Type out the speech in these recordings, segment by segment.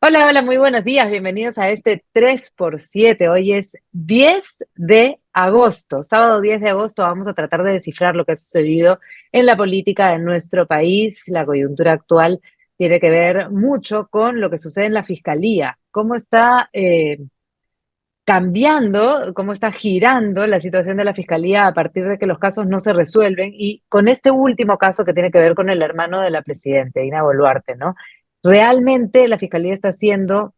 Hola, hola, muy buenos días. Bienvenidos a este 3x7. Hoy es 10 de agosto, sábado 10 de agosto. Vamos a tratar de descifrar lo que ha sucedido en la política de nuestro país. La coyuntura actual tiene que ver mucho con lo que sucede en la fiscalía. Cómo está cambiando, cómo está girando la situación de la fiscalía a partir de que los casos no se resuelven. Y con este último caso que tiene que ver con el hermano de la presidenta, Dina Boluarte, ¿no? Realmente la fiscalía está haciendo.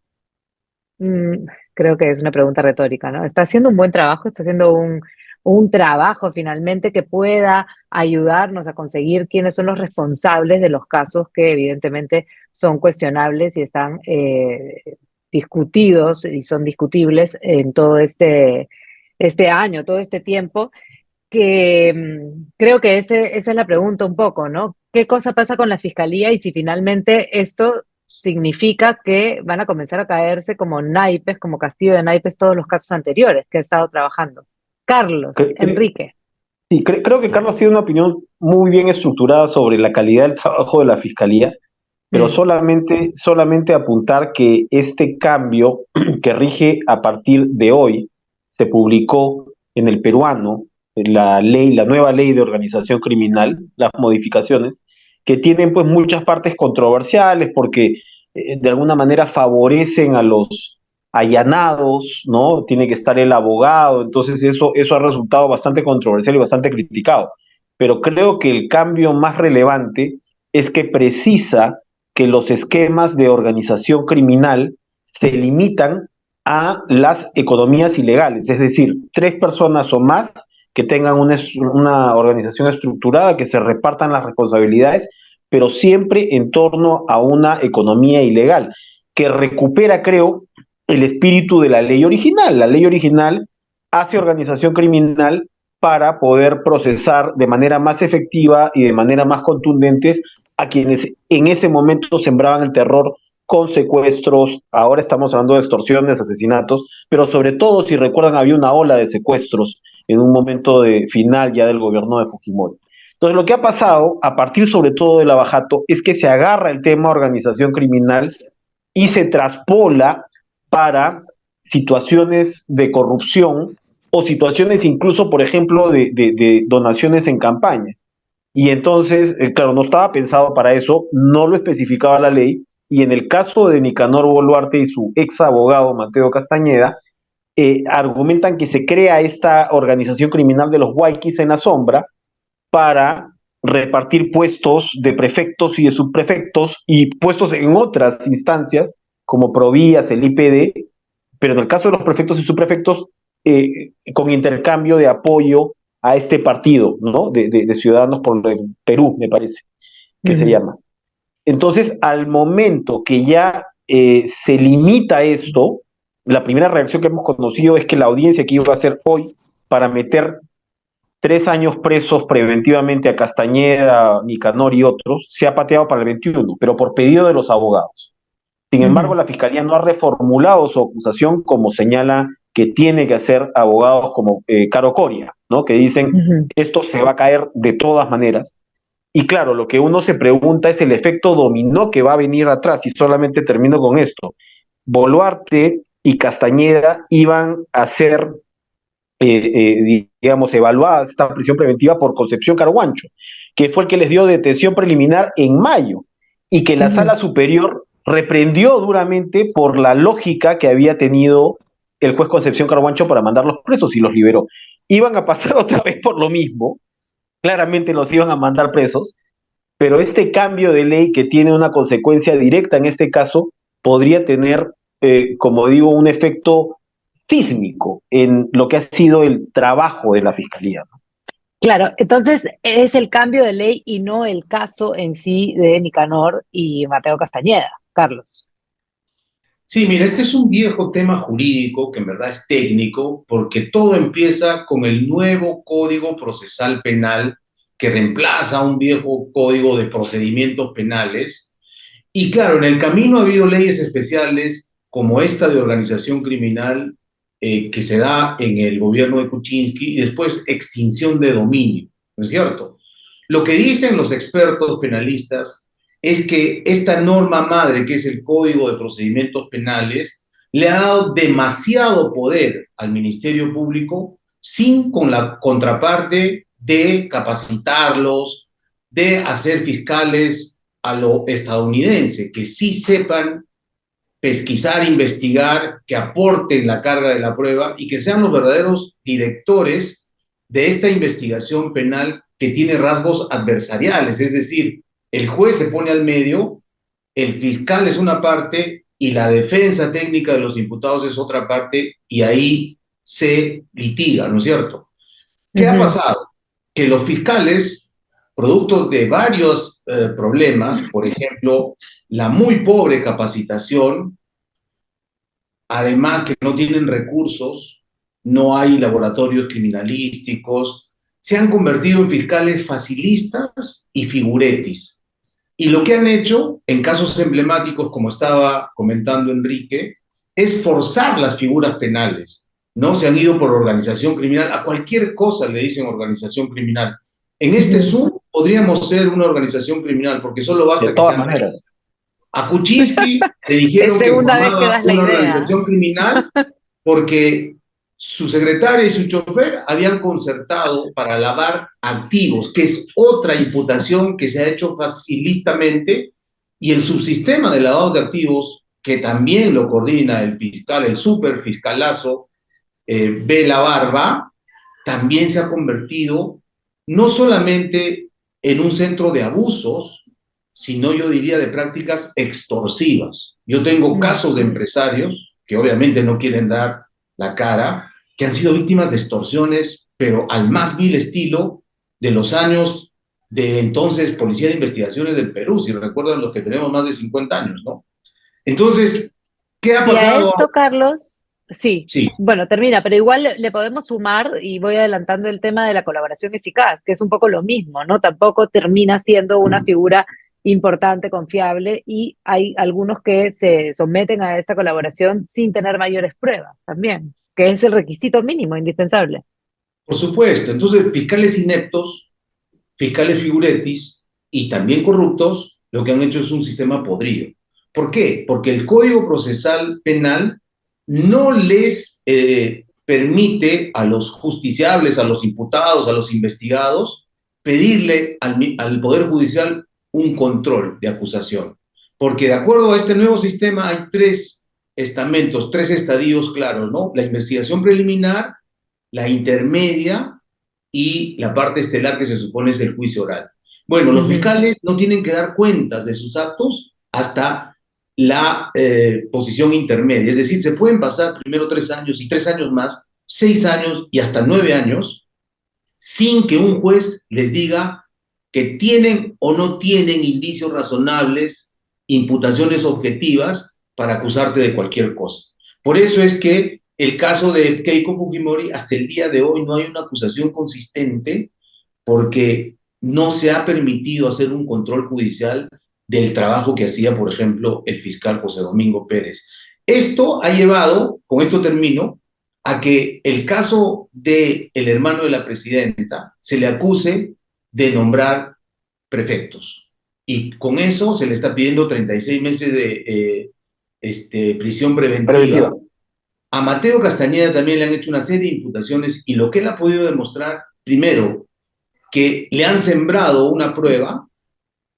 Mm, Creo que es una pregunta retórica, ¿no? ¿Está haciendo un buen trabajo? ¿Está haciendo un trabajo finalmente que pueda ayudarnos a conseguir quiénes son los responsables de los casos que evidentemente son cuestionables y están discutidos y son discutibles en todo este año, todo este tiempo? Que creo que esa es la pregunta un poco, ¿no? ¿Qué cosa pasa con la fiscalía y si finalmente esto significa que van a comenzar a caerse como naipes, como castillo de naipes todos los casos anteriores que he estado trabajando? Carlos, Cre- cre- Enrique. sí, creo que Carlos tiene una opinión muy bien estructurada sobre la calidad del trabajo de la Fiscalía, pero Mm, solamente apuntar que este cambio que rige a partir de hoy se publicó en el peruano, la ley, la nueva ley de organización criminal, las modificaciones, que tienen pues muchas partes controversiales porque de alguna manera favorecen a los allanados, ¿no? Tiene que estar el abogado, entonces eso ha resultado bastante controversial y bastante criticado. Pero creo que el cambio más relevante es que precisa que los esquemas de organización criminal se limitan a las economías ilegales, es decir, tres personas o más que tengan una organización estructurada, que se repartan las responsabilidades, pero siempre en torno a una economía ilegal, que recupera, creo, el espíritu de la ley original. La ley original hace organización criminal para poder procesar de manera más efectiva y de manera más contundente a quienes en ese momento sembraban el terror con secuestros. Ahora estamos hablando de extorsiones, asesinatos, pero sobre todo, si recuerdan, había una ola de secuestros en un momento de final ya del gobierno de Fujimori. Entonces, lo que ha pasado, a partir sobre todo de la Bajato, es que se agarra el tema organización criminal y se traspola para situaciones de corrupción o situaciones incluso, por ejemplo, de donaciones en campaña. Y entonces, claro, no estaba pensado para eso, no lo especificaba la ley, y en el caso de Nicanor Boluarte y su ex abogado Mateo Castañeda, argumentan que se crea esta organización criminal de los Huayquis en la sombra para repartir puestos de prefectos y de subprefectos y puestos en otras instancias, como Provías, el IPD, pero en el caso de los prefectos y subprefectos, con intercambio de apoyo a este partido, ¿no? De Ciudadanos por el Perú, me parece que se ujú. llama. Entonces, al momento que ya se limita esto, la primera reacción que hemos conocido es que la audiencia que iba a hacer hoy para meter 3 años presos preventivamente a Castañeda, Nicanor y otros, se ha pateado para el 21, pero por pedido de los abogados. Sin embargo, Ujú, la Fiscalía no ha reformulado su acusación como señala que tiene que hacer abogados como Caro Coria, ¿no? Que dicen ujú. esto se va a caer de todas maneras. Y claro, lo que uno se pregunta es el efecto dominó que va a venir atrás, y solamente termino con esto. Boluarte y Castañeda iban a ser, digamos, evaluadas esta prisión preventiva por Concepción Carguancho, que fue el que les dio detención preliminar en mayo, y que la Ujú. sala superior reprendió duramente por la lógica que había tenido el juez Concepción Carguancho para mandarlos presos y los liberó. Iban a pasar otra vez por lo mismo, claramente los iban a mandar presos, pero este cambio de ley que tiene una consecuencia directa en este caso podría tener, como digo, un efecto sísmico en lo que ha sido el trabajo de la Fiscalía. Claro, entonces es el cambio de ley y no el caso en sí de Nicanor y Mateo Castañeda, Carlos. Sí, mira, este es un viejo tema jurídico que en verdad es técnico, porque todo empieza con el nuevo Código Procesal Penal que reemplaza un viejo Código de Procedimientos Penales. Y claro, en el camino ha habido leyes especiales como esta de organización criminal que se da en el gobierno de Kuczynski y después extinción de dominio, ¿no es cierto? Lo que dicen los expertos penalistas es que esta norma madre, que es el Código de Procedimientos Penales, le ha dado demasiado poder al Ministerio Público sin con la contraparte de capacitarlos, de hacer fiscales a lo estadounidense, que sí sepan pesquisar, investigar, que aporten la carga de la prueba y que sean los verdaderos directores de esta investigación penal que tiene rasgos adversariales, es decir, el juez se pone al medio, el fiscal es una parte y la defensa técnica de los imputados es otra parte y ahí se litiga, ¿no es cierto? ¿Qué ha pasado? Que los fiscales, producto de varios problemas, por ejemplo, la muy pobre capacitación, además que no tienen recursos, no hay laboratorios criminalísticos, se han convertido en fiscales facilistas y figuretis. Y lo que han hecho, en casos emblemáticos, como estaba comentando Enrique, es forzar las figuras penales, ¿no? Se han ido por organización criminal, a cualquier cosa le dicen organización criminal. En este Zoom podríamos ser una organización criminal, porque solo basta De que todas sean maneras. a Kuczynski le dijeron Es que segunda vez que formaba das la una idea. organización criminal porque su secretaria y su chofer habían concertado para lavar activos, que es otra imputación que se ha hecho facilistamente, y el subsistema de lavado de activos, que también lo coordina el fiscal, el superfiscalazo Vela Barba, también se ha convertido no solamente en un centro de abusos, sino yo diría de prácticas extorsivas. Yo tengo casos de empresarios que obviamente no quieren dar la cara, que han sido víctimas de extorsiones, pero al más vil estilo de los años de entonces Policía de Investigaciones del Perú, si recuerdan los que tenemos más de 50 años, ¿no? Entonces, ¿qué ha Y a pasado? esto, Carlos, sí, Sí, bueno, termina, pero igual le podemos sumar, y voy adelantando el tema de la colaboración eficaz, que es un poco lo mismo, ¿no? Tampoco termina siendo una figura importante, confiable, y hay algunos que se someten a esta colaboración sin tener mayores pruebas también, que es el requisito mínimo, indispensable. por supuesto. Entonces, fiscales ineptos, fiscales figuretis y también corruptos, lo que han hecho es un sistema podrido. ¿Por qué? Porque el Código Procesal Penal no les permite a los justiciables, a los imputados, a los investigados, pedirle al Poder Judicial un control de acusación. Porque de acuerdo a este nuevo sistema hay tres estamentos, tres estadios claros, ¿no? La investigación preliminar, la intermedia y la parte estelar que se supone es el juicio oral. Bueno, los fiscales no tienen que dar cuentas de sus actos hasta la posición intermedia, es decir, se pueden pasar primero 3 años y 3 años más, 6 años y hasta 9 años sin que un juez les diga que tienen o no tienen indicios razonables, imputaciones objetivas para acusarte de cualquier cosa. Por eso es que el caso de Keiko Fujimori, hasta el día de hoy no hay una acusación consistente porque no se ha permitido hacer un control judicial del trabajo que hacía, por ejemplo, el fiscal José Domingo Pérez. Esto ha llevado, con esto termino, a que el caso del hermano de la presidenta se le acuse de nombrar prefectos. Y con eso se le está pidiendo 36 meses de prisión preventiva. A Mateo Castañeda también le han hecho una serie de imputaciones y lo que él ha podido demostrar, primero, que le han sembrado una prueba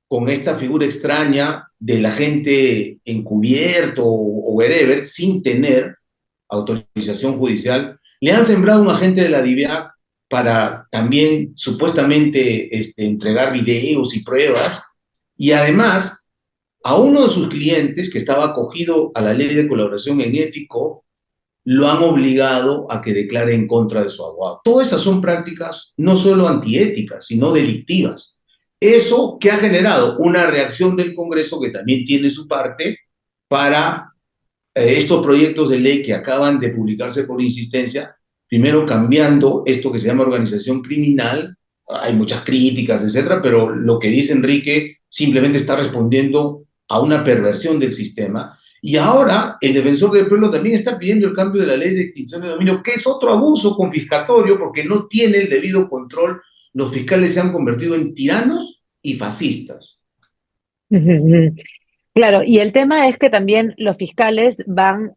con esta figura extraña del agente encubierto o wherever, sin tener autorización judicial, le han sembrado un agente de la DIVIAC para también supuestamente entregar videos y pruebas, y además a uno de sus clientes que estaba acogido a la ley de colaboración en ético, lo han obligado a que declare en contra de su abogado. Todas esas son prácticas no solo antiéticas, sino delictivas. Eso que ha generado una reacción del Congreso que también tiene su parte para estos proyectos de ley que acaban de publicarse por insistencia, primero cambiando esto que se llama organización criminal, hay muchas críticas, etcétera, pero lo que dice Enrique simplemente está respondiendo a una perversión del sistema. Y ahora el defensor del pueblo también está pidiendo el cambio de la ley de extinción de dominio, que es otro abuso confiscatorio porque no tiene el debido control. Los fiscales se han convertido en tiranos y fascistas. Claro, y el tema es que también los fiscales van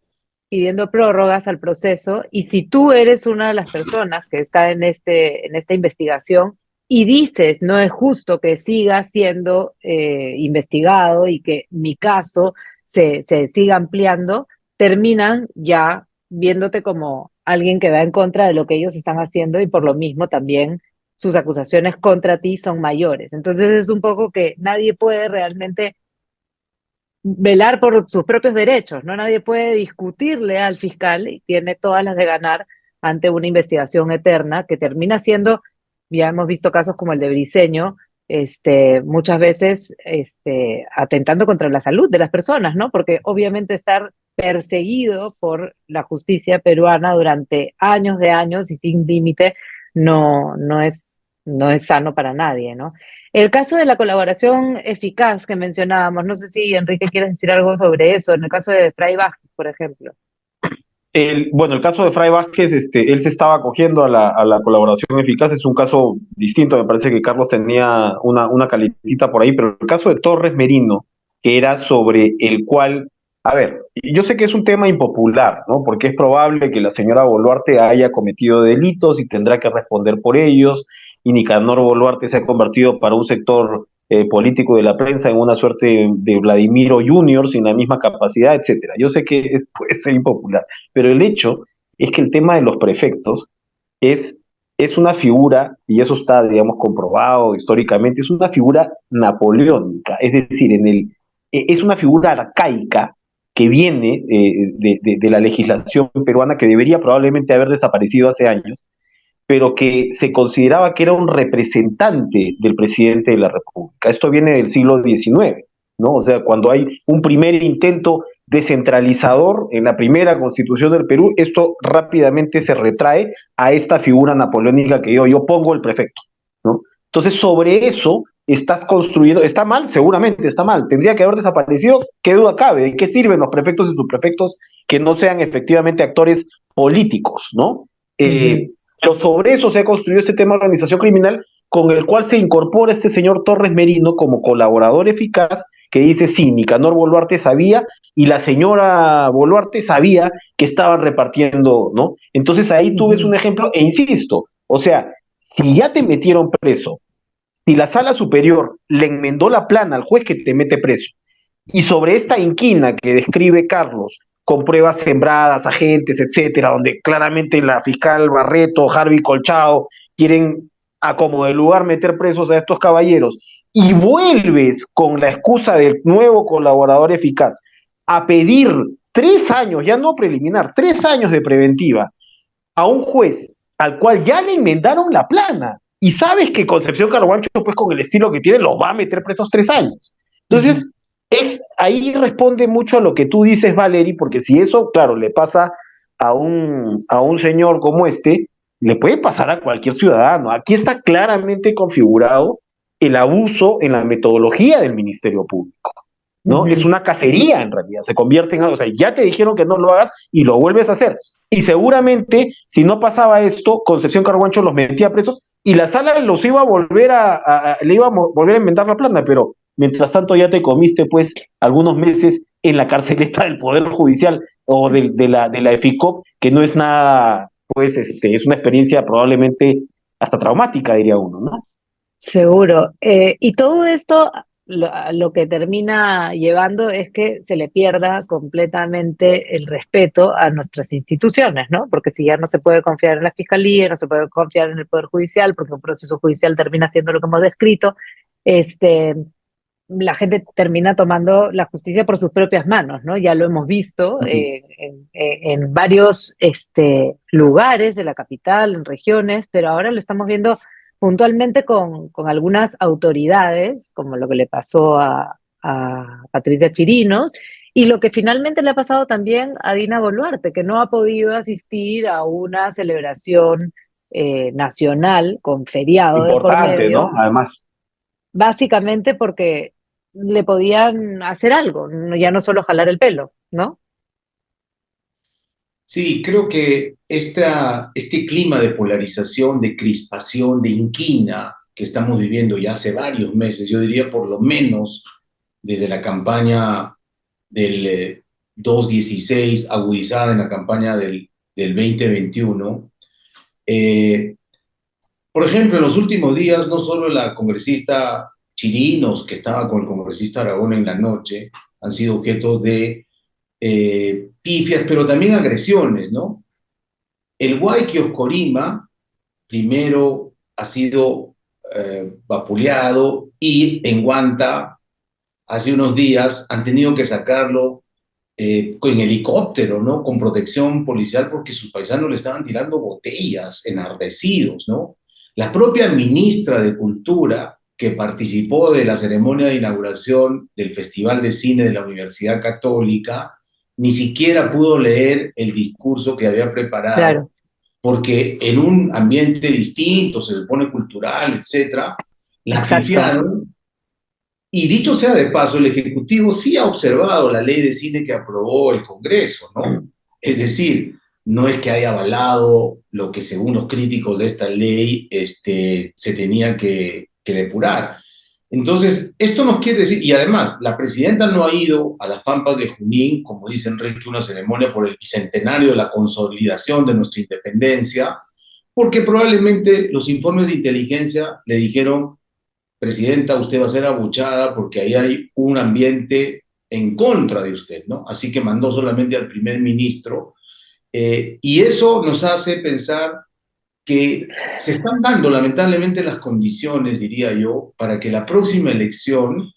pidiendo prórrogas al proceso y si tú eres una de las personas que está en esta investigación y dices no es justo que siga siendo investigado y que mi caso se siga ampliando, terminan ya viéndote como alguien que va en contra de lo que ellos están haciendo y por lo mismo también sus acusaciones contra ti son mayores. Entonces es un poco que nadie puede realmente velar por sus propios derechos, ¿no? Nadie puede discutirle al fiscal y tiene todas las de ganar ante una investigación eterna que termina siendo, ya hemos visto casos como el de Briceño, muchas veces atentando contra la salud de las personas, ¿no? Porque obviamente estar perseguido por la justicia peruana durante años de años y sin límite no es sano para nadie, ¿no? El caso de la colaboración eficaz que mencionábamos, no sé si Enrique quiere decir algo sobre eso, en el caso de Fray Vázquez, por ejemplo. Bueno, el caso de Fray Vázquez, él se estaba acogiendo a la colaboración eficaz, es un caso distinto, me parece que Carlos tenía una calitita por ahí, pero el caso de Torres Merino, que era sobre el cual, a ver, yo sé que es un tema impopular, ¿no? Porque es probable que la señora Boluarte haya cometido delitos y tendrá que responder por ellos, y Nicanor Boluarte se ha convertido para un sector político de la prensa en una suerte de Vladimiro Junior sin la misma capacidad, etcétera. Yo sé que puede ser impopular, pero el hecho es que el tema de los prefectos es, es una figura, y eso está, digamos, comprobado históricamente, es una figura napoleónica, es decir, es una figura arcaica que viene de la legislación peruana que debería probablemente haber desaparecido hace años, pero que se consideraba que era un representante del presidente de la República. Esto viene del siglo XIX, ¿no? O sea, cuando hay un primer intento descentralizador en la primera constitución del Perú, esto rápidamente se retrae a esta figura napoleónica que yo pongo el prefecto, ¿no? Entonces, sobre eso estás construyendo, está mal, seguramente está mal, tendría que haber desaparecido, qué duda cabe, ¿de qué sirven los prefectos y subprefectos que no sean efectivamente actores políticos, ¿no? Uh -huh. Pero sobre eso se ha construido este tema de organización criminal con el cual se incorpora este señor Torres Merino como colaborador eficaz que dice, sí, Nicanor Boluarte sabía y la señora Boluarte sabía que estaban repartiendo, ¿no? Entonces ahí tú ves un ejemplo e insisto, o sea, si ya te metieron preso, si la sala superior le enmendó la plana al juez que te mete preso, y sobre esta inquina que describe Carlos, con pruebas sembradas, agentes, etcétera, donde claramente la fiscal Barreto, Harvey Colchado quieren a como de lugar meter presos a estos caballeros, y vuelves con la excusa del nuevo colaborador eficaz a pedir 3 años, ya no preliminar, 3 años de preventiva a un juez al cual ya le enmendaron la plana, y sabes que Concepción Carguancho, pues con el estilo que tiene, lo va a meter presos 3 años. Entonces, ahí responde mucho a lo que tú dices, Valery, porque si eso, claro, le pasa a un señor como este, le puede pasar a cualquier ciudadano. Aquí está claramente configurado el abuso en la metodología del Ministerio Público, ¿no? Es una cacería en realidad, se convierte en algo, o sea, ya te dijeron que no lo hagas y lo vuelves a hacer. Y seguramente, si no pasaba esto, Concepción Carguancho los metía presos y la sala los iba a volver le iba a volver a inventar la plana, pero mientras tanto ya te comiste pues algunos meses en la carceleta del Poder Judicial o de la EFICOP, que no es nada, pues es una experiencia probablemente hasta traumática, diría uno, ¿no? Seguro. Y todo esto lo que termina llevando es que se le pierda completamente el respeto a nuestras instituciones, ¿no? Porque si ya no se puede confiar en la fiscalía, no se puede confiar en el Poder Judicial, porque un proceso judicial termina siendo lo que hemos descrito, este, la gente termina tomando la justicia por sus propias manos, ¿no? Ya lo hemos visto en varios lugares de la capital, en regiones, pero ahora lo estamos viendo puntualmente con algunas autoridades, como lo que le pasó a Patricia Chirinos, y lo que finalmente le ha pasado también a Dina Boluarte, que no ha podido asistir a una celebración nacional con feriado de por Importante, ¿no? medio, Además. básicamente porque le podían hacer algo, ya no solo jalar el pelo, ¿no? Sí, creo que este clima de polarización, de crispación, de inquina que estamos viviendo ya hace varios meses, yo diría por lo menos desde la campaña del 2-16, agudizada en la campaña del 2021. Eh, por ejemplo, en los últimos días, no solo la congresista Chirinos, que estaba con el congresista Aragón en la noche, han sido objeto de pifias, pero también agresiones, ¿no? El Guayqui Oscorima primero ha sido vapuleado y en Guanta, hace unos días, han tenido que sacarlo en helicóptero, ¿no? Con protección policial porque sus paisanos le estaban tirando botellas, enardecidos, ¿no? La propia ministra de Cultura, que participó de la ceremonia de inauguración del Festival de Cine de la Universidad Católica, ni siquiera pudo leer el discurso que había preparado, Claro, porque en un ambiente distinto, se supone cultural, etcétera, la exacto. pifiaron. Y dicho sea de paso, el Ejecutivo sí ha observado la ley de cine que aprobó el Congreso, ¿no? Es decir, no es que haya avalado lo que según los críticos de esta ley se tenía que depurar. Entonces, esto nos quiere decir, y además, la presidenta no ha ido a las Pampas de Junín, como dice Enrique, una ceremonia por el bicentenario de la consolidación de nuestra independencia, porque probablemente los informes de inteligencia le dijeron: presidenta, usted va a ser abuchada porque ahí hay un ambiente en contra de usted, ¿no? Así que mandó solamente al primer ministro. Y eso nos hace pensar que se están dando lamentablemente las condiciones, diría yo, para que la próxima elección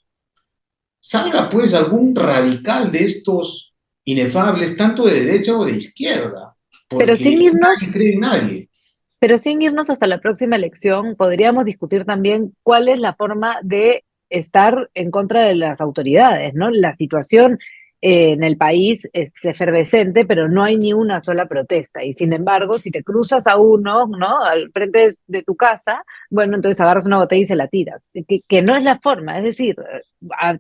salga pues algún radical de estos inefables, tanto de derecha o de izquierda, Pero sin porque nadie irnos, cree en nadie. pero sin irnos hasta la próxima elección, podríamos discutir también cuál es la forma de estar en contra de las autoridades, ¿no? La situación en el país es efervescente, pero no hay ni una sola protesta. Y sin embargo, si te cruzas a uno, ¿no? Al frente de tu casa, bueno, entonces agarras una botella y se la tiras. Que no es la forma. Es decir,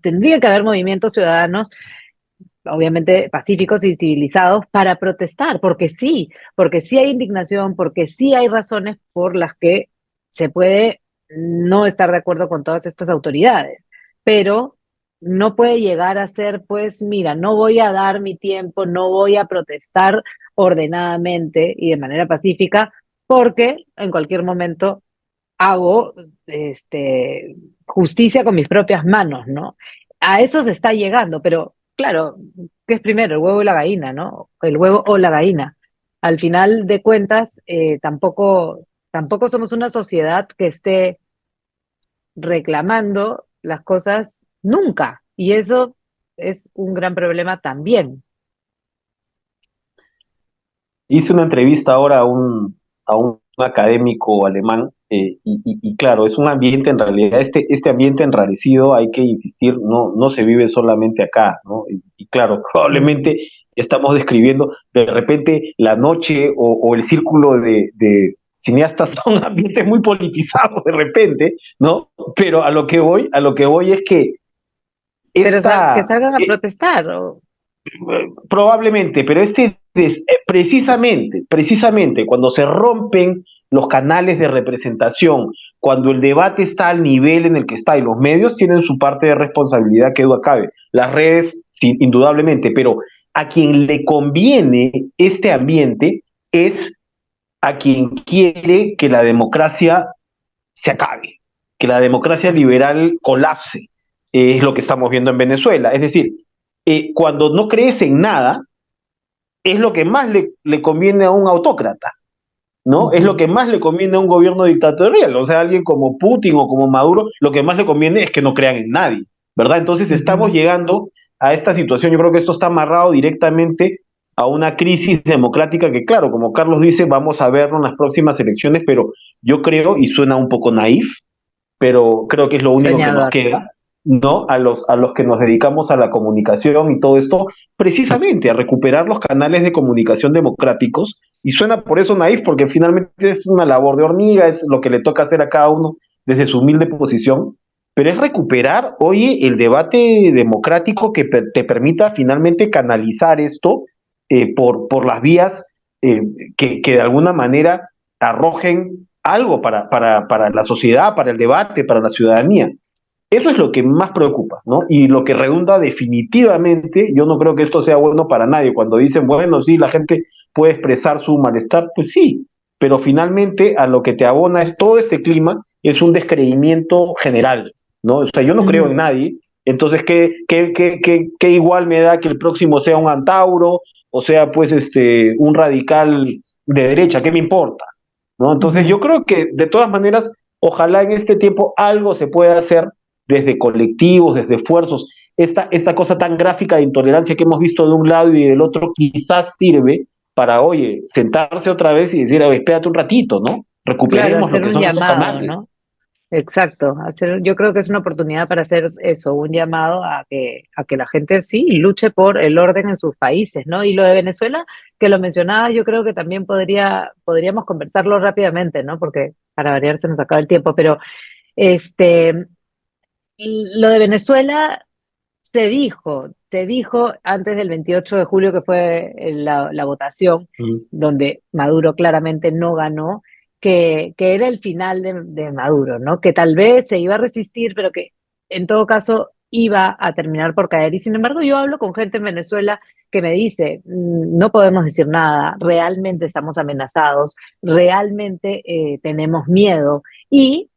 tendría que haber movimientos ciudadanos obviamente pacíficos y civilizados para protestar, porque sí hay indignación, porque sí hay razones por las que se puede no estar de acuerdo con todas estas autoridades, pero no puede llegar a ser, pues, mira, no voy a dar mi tiempo, no voy a protestar ordenadamente y de manera pacífica, porque en cualquier momento hago justicia con mis propias manos, ¿no? A eso se está llegando, pero claro, ¿qué es primero, el huevo y la gallina, ¿no? El huevo o la gallina. Al final de cuentas, tampoco somos una sociedad que esté reclamando las cosas nunca, y eso es un gran problema también. Hice una entrevista ahora a un académico alemán y claro, es un ambiente en realidad, este ambiente enrarecido, hay que insistir, no se vive solamente acá, ¿no? Y claro, probablemente estamos describiendo de repente la noche o el círculo de cineastas son ambientes muy politizados de repente, ¿no? Pero a lo que voy es que Pero que esta, salgan a protestar, o probablemente, pero precisamente cuando se rompen los canales de representación, cuando el debate está al nivel en el que está y los medios tienen su parte de responsabilidad, que duda cabe, las redes sí, indudablemente, pero a quien le conviene este ambiente es a quien quiere que la democracia se acabe, que la democracia liberal colapse, es lo que estamos viendo en Venezuela. Es decir, cuando no crees en nada, es lo que más le conviene a un autócrata, ¿no? Es lo ujú, que más le conviene a un gobierno dictatorial, o sea, alguien como Putin o como Maduro, lo que más le conviene es que no crean en nadie, ¿verdad? Entonces estamos ujú. llegando a esta situación, yo creo que esto está amarrado directamente a una crisis democrática que, claro, como Carlos dice, vamos a verlo en las próximas elecciones, pero yo creo, y suena un poco naif, pero creo que es lo único que nos Soñador. queda, ¿no? A los que nos dedicamos a la comunicación y todo esto, precisamente a recuperar los canales de comunicación democráticos, y suena por eso naif, porque finalmente es una labor de hormiga, es lo que le toca hacer a cada uno desde su humilde posición, pero es recuperar, oye, el debate democrático que te permita finalmente canalizar esto por las vías que de alguna manera arrojen algo para la sociedad, para el debate, para la ciudadanía. Eso es lo que más preocupa, ¿no? Y lo que redunda definitivamente, yo no creo que esto sea bueno para nadie. Cuando dicen, bueno, sí, la gente puede expresar su malestar, pues sí, pero finalmente a lo que te abona es todo este clima, es un descreimiento general, ¿no? O sea, yo no creo en nadie, entonces, ¿qué igual me da que el próximo sea un antauro, o sea, pues, un radical de derecha? ¿Qué me importa? ¿No? Entonces, Ujú. yo creo que, de todas maneras, ojalá en este tiempo algo se pueda hacer desde colectivos, desde esfuerzos. Esta cosa tan gráfica de intolerancia que hemos visto de un lado y del otro quizás sirve para, oye, sentarse otra vez y decir, oye, espérate un ratito, ¿no? Claro, Recuperemos lo hacer que un son estos llamado, canales. ¿no? Exacto, yo creo que es una oportunidad para hacer eso, un llamado a que la gente sí luche por el orden en sus países, ¿no? Y lo de Venezuela, que lo mencionaba, yo creo que también podríamos conversarlo rápidamente, ¿no? Porque para variar se nos acaba el tiempo, pero este, lo de Venezuela se dijo antes del 28 de julio, que fue la votación, Mm. donde Maduro claramente no ganó, que era el final de Maduro, ¿no? Que tal vez se iba a resistir, pero que en todo caso iba a terminar por caer. Y sin embargo, yo hablo con gente en Venezuela que me dice, no podemos decir nada, realmente estamos amenazados, realmente tenemos miedo. Y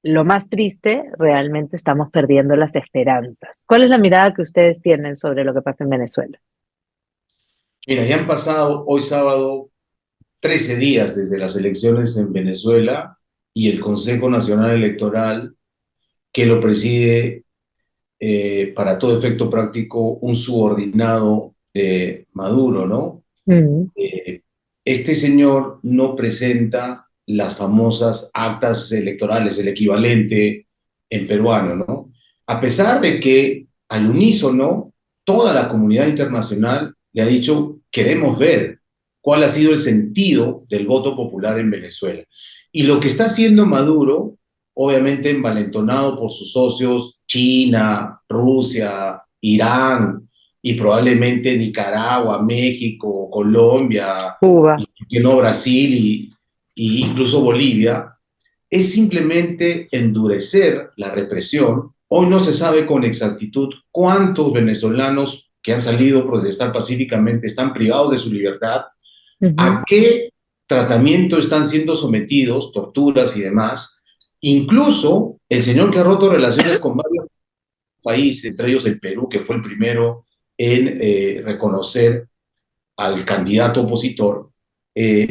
lo más triste, realmente estamos perdiendo las esperanzas. ¿Cuál es la mirada que ustedes tienen sobre lo que pasa en Venezuela? Mira, ya han pasado hoy sábado 13 días desde las elecciones en Venezuela y el Consejo Nacional Electoral, que lo preside para todo efecto práctico un subordinado de Maduro, ¿no? Mm, Eh, este señor no presenta las famosas actas electorales, el equivalente en peruano, ¿no? A pesar de que al unísono toda la comunidad internacional le ha dicho, queremos ver cuál ha sido el sentido del voto popular en Venezuela. Y lo que está haciendo Maduro, obviamente envalentonado por sus socios China, Rusia, Irán, y probablemente Nicaragua, México, Colombia, Cuba. y por qué no Brasil y incluso Bolivia, es simplemente endurecer la represión. Hoy no se sabe con exactitud cuántos venezolanos que han salido a protestar pacíficamente están privados de su libertad, Ujú. a qué tratamiento están siendo sometidos, torturas y demás. Incluso el señor que ha roto relaciones con varios países, entre ellos el Perú, que fue el primero en reconocer al candidato opositor,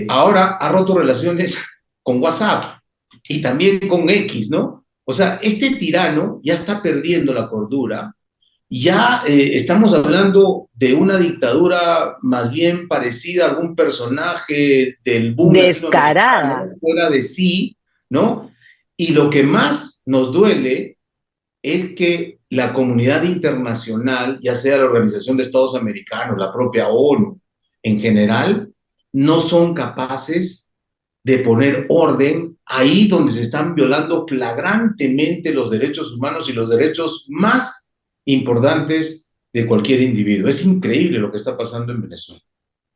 ahora ha roto relaciones con WhatsApp y también con X, ¿no? O sea, este tirano ya está perdiendo la cordura, ya estamos hablando de una dictadura más bien parecida a algún personaje del boom Descarada. latinoamericano, fuera de sí, ¿no? Y lo que más nos duele es que la comunidad internacional, ya sea la Organización de Estados Americanos, la propia ONU, en general, no son capaces de poner orden ahí donde se están violando flagrantemente los derechos humanos y los derechos más importantes de cualquier individuo. Es increíble lo que está pasando en Venezuela.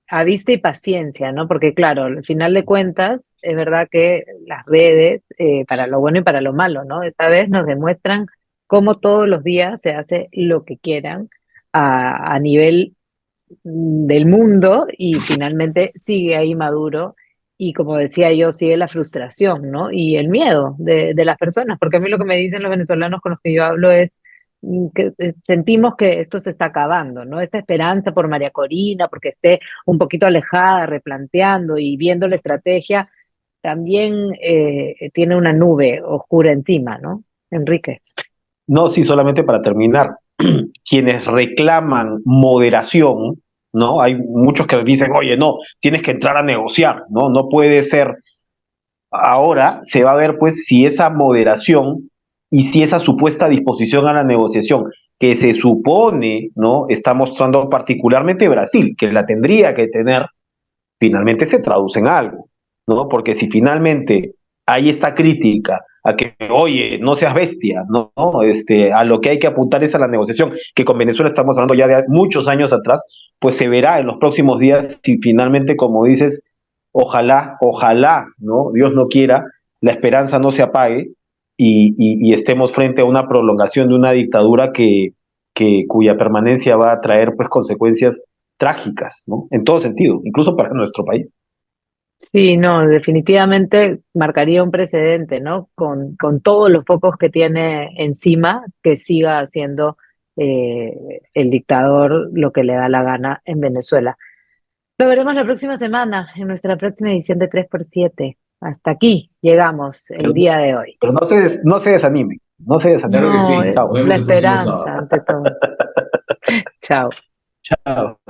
A vista y paciencia, ¿no? Porque claro, al final de cuentas, es verdad que las redes, para lo bueno y para lo malo, ¿no? Esta vez nos demuestran cómo todos los días se hace lo que quieran a nivel del mundo y finalmente sigue ahí Maduro y como decía yo, sigue la frustración, ¿no? Y el miedo de las personas, porque a mí lo que me dicen los venezolanos con los que yo hablo es que sentimos que esto se está acabando, ¿no? Esta esperanza por María Corina, porque esté un poquito alejada, replanteando y viendo la estrategia, también tiene una nube oscura encima, ¿no? Enrique. No, sí, solamente para terminar, quienes reclaman moderación, ¿no? Hay muchos que dicen, oye, no, tienes que entrar a negociar, ¿no? No puede ser. Ahora se va a ver, pues, si esa moderación y si esa supuesta disposición a la negociación que se supone, ¿no? Está mostrando particularmente Brasil, que la tendría que tener, finalmente se traduce en algo, ¿no? Porque si finalmente hay esta crítica a que, oye, no seas bestia, ¿no? A lo que hay que apuntar es a la negociación, que con Venezuela estamos hablando ya de muchos años atrás, pues se verá en los próximos días si finalmente, como dices, ojalá, ¿no? Dios no quiera, la esperanza no se apague, y que finalmente, pues, se pueda llegar a un acuerdo, ¿no? Pero finalmente, como dices, ojalá, ojalá, ¿no? Dios no quiera, la esperanza no se apague, y y estemos frente a una prolongación de una dictadura cuya permanencia va a traer pues consecuencias trágicas, ¿no? En todo sentido, incluso para nuestro país. Sí, no, definitivamente marcaría un precedente, ¿no? Con todos los focos que tiene encima, que siga haciendo el dictador lo que le da la gana en Venezuela. Lo veremos la próxima semana, en nuestra próxima edición de 3x7. Hasta aquí llegamos el Pero, día de hoy. pero no se desanimen, no se desanimen. Claro que No, sí. Nos Chao. la vemos el próximo sábado. esperanza ante todo. Chao. Chao.